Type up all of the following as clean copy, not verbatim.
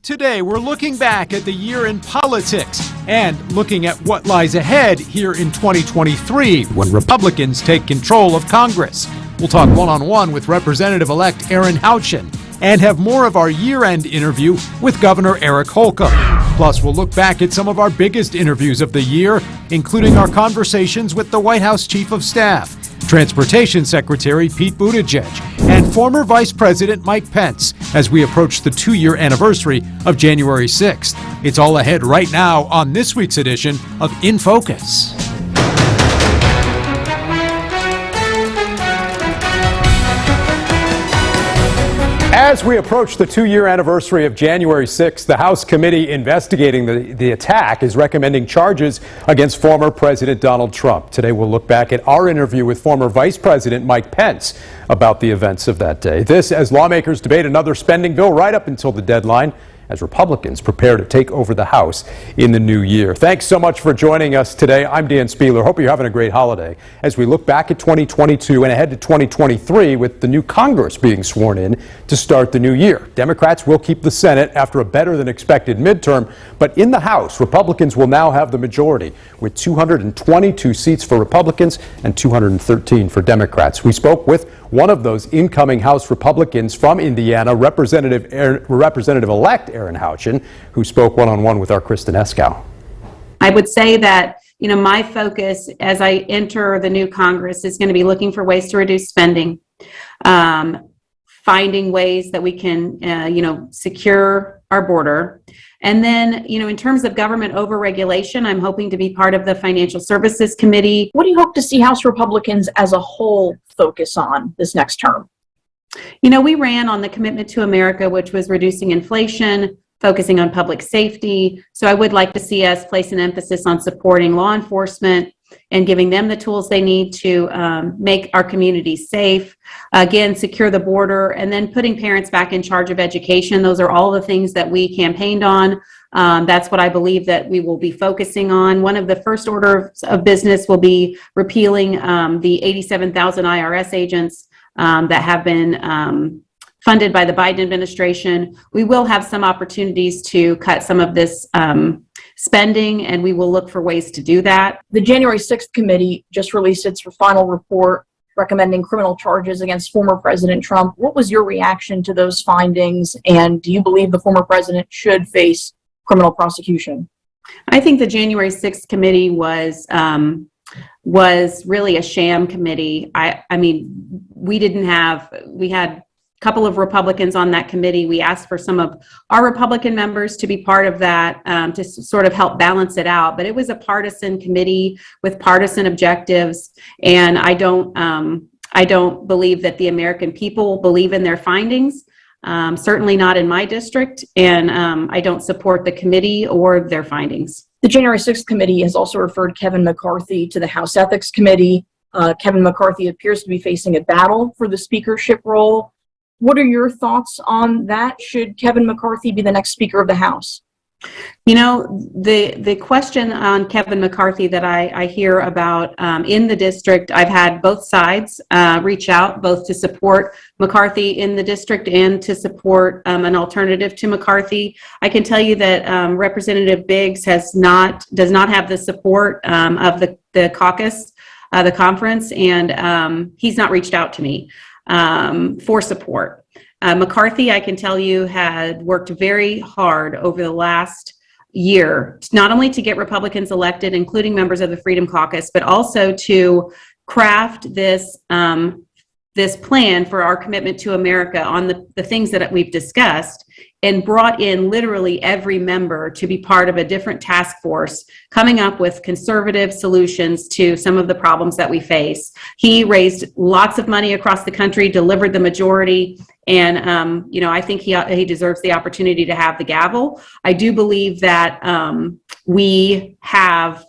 Today, we're looking back at the year in politics and looking at what lies ahead here in 2023 when Republicans take control of Congress. We'll talk one-on-one with Representative-elect Aaron Houchin and have more of our year-end interview with Governor Eric Holcomb. Plus, we'll look back at some of our biggest interviews of the year, including our conversations with the White House Chief of Staff, Transportation Secretary Pete Buttigieg, and former Vice President Mike Pence as we approach the 2-year anniversary of January 6th. It's all ahead right now on this week's edition of In Focus. As we approach the 2-year anniversary of January 6th, the House committee investigating the attack is recommending charges against former President Donald Trump. Today we'll look back at our interview with former Vice President Mike Pence about the events of that day. This as lawmakers debate another spending bill right up until the deadline, as Republicans prepare to take over the House in the new year. Thanks so much for joining us today. I'm Dan Spieler. Hope you're having a great holiday as we look back at 2022 and ahead to 2023 with the new Congress being sworn in to start the new year. Democrats will keep the Senate after a better than expected midterm, but in the House, Republicans will now have the majority with 222 seats for Republicans and 213 for Democrats. We spoke with one of those incoming House Republicans from Indiana, Representative-elect Aaron Houchin, who spoke one-on-one with our Kristen Eskow. I would say that, my focus as I enter the new Congress is going to be looking for ways to reduce spending, finding ways that we can, secure our border. And then, in terms of government overregulation, I'm hoping to be part of the Financial Services Committee. What do you hope to see House Republicans as a whole focus on this next term? We ran on the Commitment to America, which was reducing inflation, focusing on public safety. So I would like to see us place an emphasis on supporting law enforcement and giving them the tools they need to make our communities safe, again, secure the border, and then putting parents back in charge of education. Those are all the things that we campaigned on. That's what I believe that we will be focusing on. One of the first orders of business will be repealing the 87,000 IRS agents that have been funded by the Biden administration. We will have some opportunities to cut some of this spending, and we will look for ways to do that. The January 6th committee just released its final report recommending criminal charges against former President Trump. What was your reaction to those findings, and do you believe the former president should face criminal prosecution? I think the January 6th committee was really a sham committee. We had a couple of Republicans on that committee. We asked for some of our Republican members to be part of that to sort of help balance it out. But it was a partisan committee with partisan objectives, and I don't believe that the American people believe in their findings. Certainly not in my district, and I don't support the committee or their findings. The January 6th committee has also referred Kevin McCarthy to the House Ethics Committee. Kevin McCarthy appears to be facing a battle for the speakership role. What are your thoughts on that? Should Kevin McCarthy be the next Speaker of the House? The question on Kevin McCarthy that I hear about in the district, I've had both sides reach out, both to support McCarthy in the district and to support an alternative to McCarthy. I can tell you that Representative Biggs does not have the support of the caucus, the conference, and he's not reached out to me for support. McCarthy, I can tell you, had worked very hard over the last year, not only to get Republicans elected, including members of the Freedom Caucus, but also to craft this plan for our commitment to America on the things that we've discussed, and brought in literally every member to be part of a different task force coming up with conservative solutions to some of the problems that we face. He raised lots of money across the country, delivered the majority, and I think he deserves the opportunity to have the gavel. I do believe that we have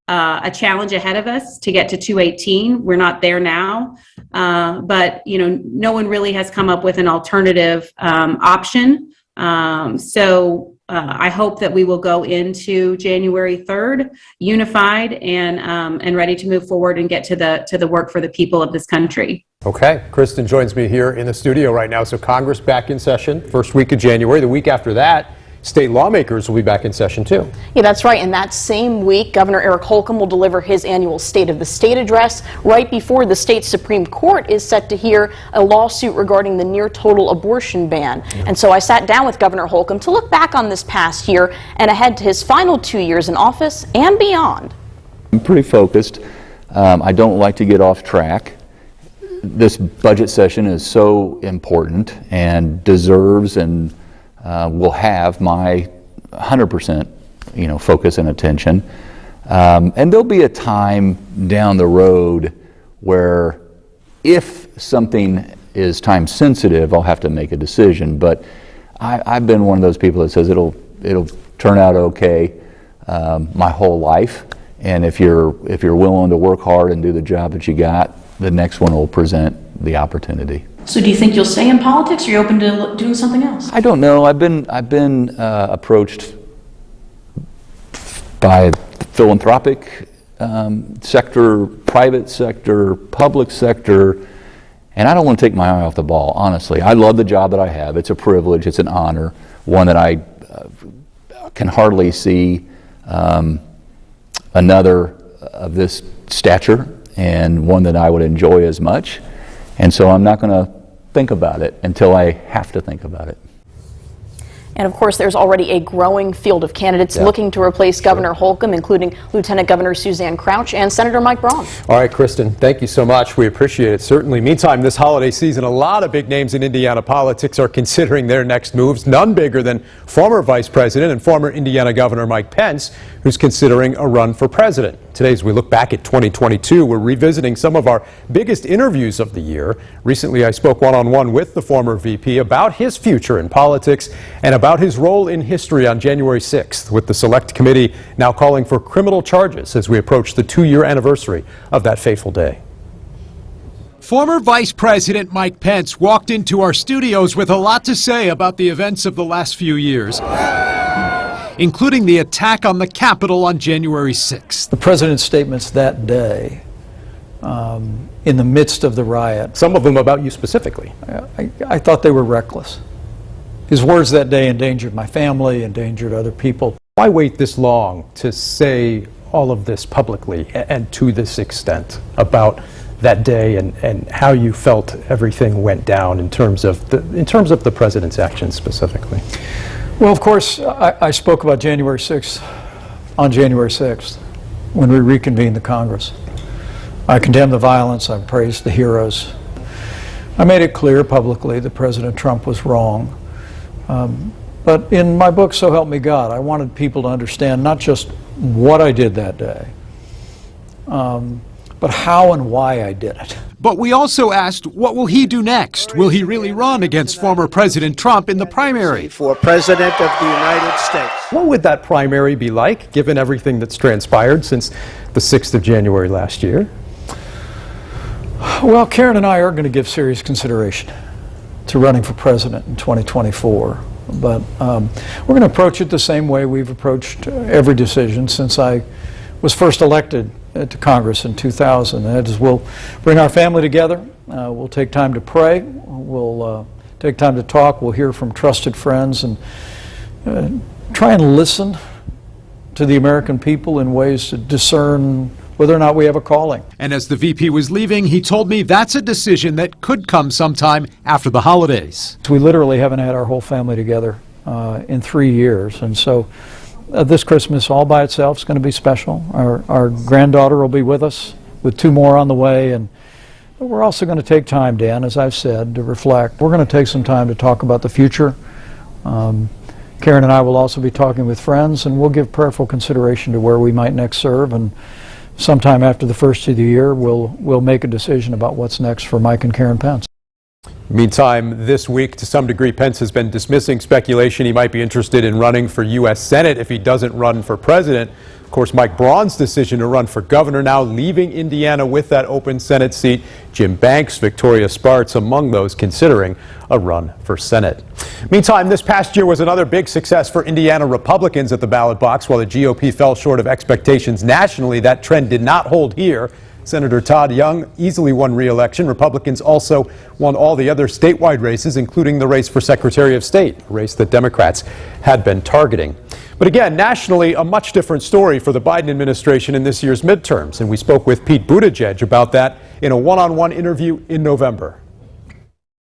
a challenge ahead of us to get to 218. We're not there now, but no one really has come up with an alternative option. So I hope that we will go into January 3rd unified and ready to move forward and get to the work for the people of this country. Okay, Kristen joins me here in the studio right now. So Congress back in session, first week of January. The week after that, state lawmakers will be back in session too. Yeah, that's right. And that same week, Governor Eric Holcomb will deliver his annual State of the State address right before the state Supreme Court is set to hear a lawsuit regarding the near total abortion ban. And so I sat down with Governor Holcomb to look back on this past year and ahead to his final 2 years in office and beyond. I'm pretty focused. I don't like to get off track. This budget session is so important and deserves and will have my 100% focus and attention. And there'll be a time down the road where if something is time sensitive, I'll have to make a decision. But I've been one of those people that says it'll turn out okay my whole life. And if you're willing to work hard and do the job that you got, the next one will present the opportunity. So do you think you'll stay in politics, or are you open to doing something else? I don't know. I've been approached by philanthropic sector, private sector, public sector, and I don't want to take my eye off the ball, honestly. I love the job that I have. It's a privilege, it's an honor, one that I can hardly see another of this stature, and one that I would enjoy as much. And so I'm not going to think about it until I have to think about it. And of course, there's already a growing field of candidates looking to replace Governor Holcomb, including Lieutenant Governor Suzanne Crouch and Senator Mike Braun. All right, Kristen, thank you so much. We appreciate it, certainly. Meantime, this holiday season, a lot of big names in Indiana politics are considering their next moves, none bigger than former Vice President and former Indiana Governor Mike Pence, who's considering a run for president. Today, as we look back at 2022, we're revisiting some of our biggest interviews of the year. Recently, I spoke one-on-one with the former VP about his future in politics and about his role in history on January 6th, with the Select Committee now calling for criminal charges as we approach the 2-year anniversary of that fateful day. Former Vice President Mike Pence walked into our studios with a lot to say about the events of the last few years, including the attack on the Capitol on January 6th. The president's statements that day, in the midst of the riot, Some of them about you specifically. I thought they were reckless. His words that day endangered my family, endangered other people. Why wait this long to say all of this publicly and to this extent about that day and how you felt everything went down in terms of the president's actions specifically? Well, of course, I spoke about January 6th on January 6th when we reconvened the Congress. I condemned the violence. I praised the heroes. I made it clear publicly that President Trump was wrong. But in my book, So Help Me God, I wanted people to understand not just what I did that day, but how and why I did it. But we also asked, what will he do next? Will he really run against former President Trump in the primary? For President of the United States. What would that primary be like, given everything that's transpired since the 6th of January last year? Well, Karen and I are going to give serious consideration to running for president in 2024. But we're going to approach it the same way we've approached every decision since I was first elected to Congress in 2000. That is, we'll bring our family together, we'll take time to pray, we'll take time to talk, we'll hear from trusted friends, and try and listen to the American people in ways to discern whether or not we have a calling. And as the VP was leaving, he told me that's a decision that could come sometime after the holidays. We literally haven't had our whole family together in 3 years, and so this Christmas all by itself is going to be special. Our granddaughter will be with us with 2 more on the way, and we're also going to take time, Dan, as I've said, to reflect. We're going to take some time to talk about the future. Karen and I will also be talking with friends, and we'll give prayerful consideration to where we might next serve, and sometime after the first of the year, we'll make a decision about what's next for Mike and Karen Pence. Meantime, this week, to some degree, Pence has been dismissing speculation he might be interested in running for U.S. Senate if he doesn't run for president. Of course, Mike Braun's decision to run for governor now leaving Indiana with that open Senate seat. Jim Banks, Victoria Spartz among those considering a run for Senate. Meantime, this past year was another big success for Indiana Republicans at the ballot box. While the GOP fell short of expectations nationally, that trend did not hold here. Senator Todd Young easily won re-election. Republicans also won all the other statewide races, including the race for Secretary of State, a race that Democrats had been targeting. But again, nationally, a much different story for the Biden administration in this year's midterms. And we spoke with Pete Buttigieg about that in a one-on-one interview in November.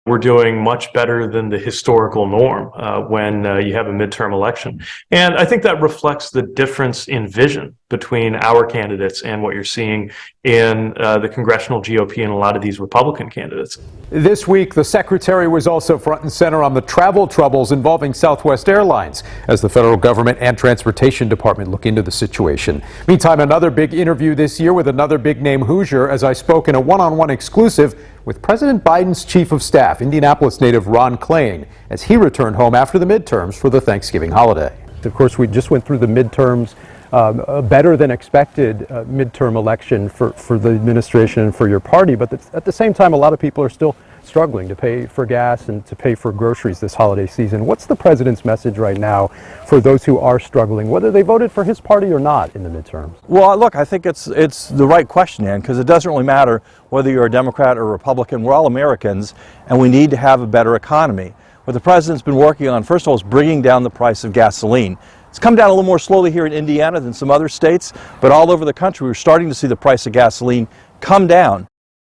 We're doing much better than the historical norm when you have a midterm election. And I think that reflects the difference in vision between our candidates and what you're seeing in the congressional GOP and a lot of these Republican candidates. This week, the secretary was also front and center on the travel troubles involving Southwest Airlines as the federal government and transportation department look into the situation. Meantime, another big interview this year with another big name Hoosier as I spoke in a one-on-one exclusive with President Biden's chief of staff, Indianapolis native Ron Klain, as he returned home after the midterms for the Thanksgiving holiday. Of course, we just went through the midterms, a better than expected midterm election for the administration and for your party. But at the same time, a lot of people are still struggling to pay for gas and to pay for groceries this holiday season. What's the president's message right now for those who are struggling, whether they voted for his party or not in the midterms? Well, look, I think it's the right question, Ann, because it doesn't really matter whether you're a Democrat or a Republican. We're all Americans, and we need to have a better economy. What the president's been working on, first of all, is bringing down the price of gasoline. It's come down a little more slowly here in Indiana than some other states, but all over the country, we're starting to see the price of gasoline come down.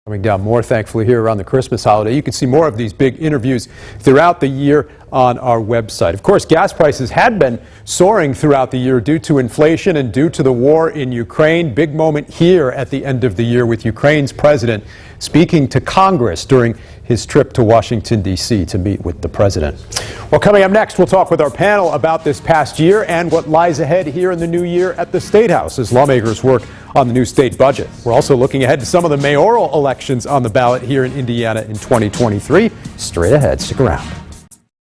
Coming down more, thankfully, here around the Christmas holiday. You can see more of these big interviews throughout the year on our website. Of course, gas prices had been soaring throughout the year due to inflation and due to the war in Ukraine. Big moment here at the end of the year with Ukraine's president speaking to Congress during his trip to Washington, D.C. to meet with the president. Well, coming up next, we'll talk with our panel about this past year and what lies ahead here in the new year at the State House as lawmakers work on the new state budget. We're also looking ahead to some of the mayoral elections on the ballot here in Indiana in 2023. Straight ahead, stick around.